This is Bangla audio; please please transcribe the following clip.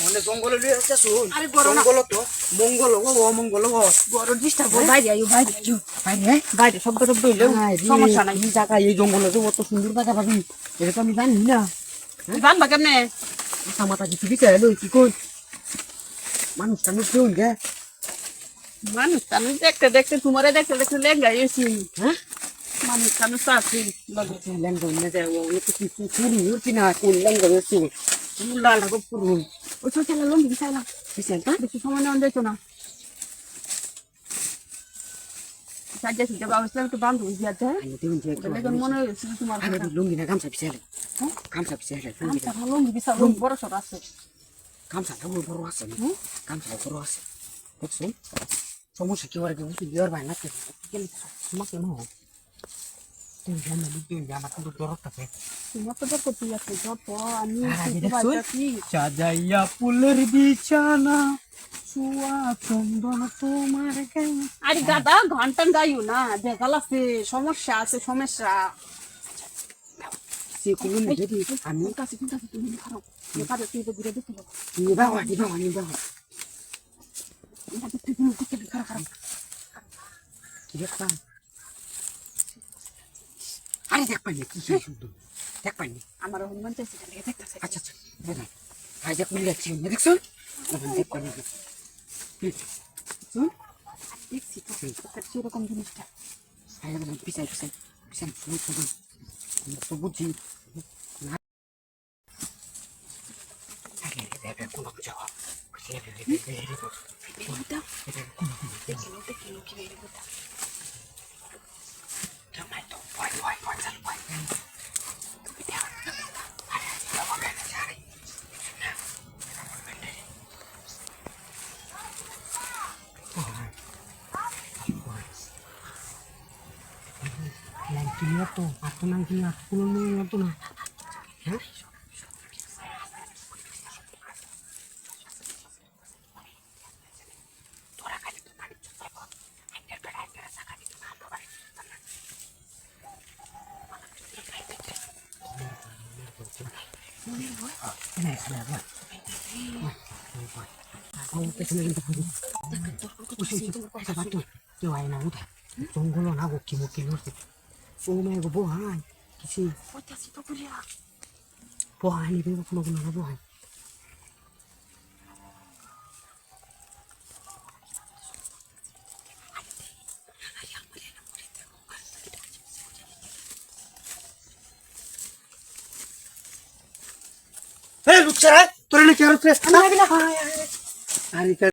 মানে জঙ্গলে লিয়ে আসছে শুন জঙ্গল তো মঙ্গল ও অমঙ্গল ও বড় ডিস্টার্ব বাইরে আইও বাইরে আইও বাইরে বাইরে শব্দ টব্দ হইলে সমস্যা নাই। এই জায়গা এই জঙ্গলে তো অত সুন্দর জায়গা পাবি এটা তো আমি জানি না। জানবা কেমনে? মাথা মাথা কিছু বিচার এলো কি কই মানুষ টানুষ কেউ গে মানুষ টানুষ দেখতে দেখতে তোমারে দেখতে দেখতে লেঙ্গা গেছি। হ্যাঁ মানুষ টানুষ তো আছে লগে। ল্যাঙ্গা না যায় ও তো কিছু চুরি হচ্ছে না কোন ল্যাঙ্গা হচ্ছে লাল রাখো পুরো ওই ছোট ছেলে লঙ্গি বিছাইলাম বিচার বেশি সময় নেওয়া যাইতো না। সাজ্জা সুজা বাবা একটু বান্ধব দিয়া যায় মনে হয়েছে তোমার লুঙ্গি না গামছা বিচারে গামছা বিচারে লঙ্গি বিছাল বড় সর আছে গামছাটা বড় আছে গামছা বড় আছে বুঝছেন সমস্যা কি ওরা কি বুঝি বিয়ার ভাই না তোমাকে না তুমি জানো তুমি আমার তো দরকার তোমার তো দরকার তুই আছে যত আমি সাজাইয়া ফুলের বিছানা সুয়া চন্দন তোমার গায়ে আরে গাদা ঘন্টা গাইও না দেখাল আছে সমস্যা আছে সমস্যা সে কোন যদি আমি কাছে তুমি খারাপ কাজে তুই তো ঘুরে দেখতে পাবো ni bawa খারাপ দেখ পান আরে দেখ পানি কি শুদ্ধ দেখ পানি আমার হনুমান চাইছে দেখতেছে আচ্ছা আচ্ছা দাদা আজ দেখ মিলে যাচ্ছি দেখছো দেখ পানি দেখছি তো সেরকম জিনিসটা পিছাই তো বুঝছি কোনো যাওয়া তো আতো না কি আর কোনো মতো না হ্যাঁ জঙ্গল না বকি মুখি লড়ছে ও মেয়ে গো বহাই কিছু বহাই নিবে কোনো কোনো না বহাই লুচ্ছা তোর কি আর আরে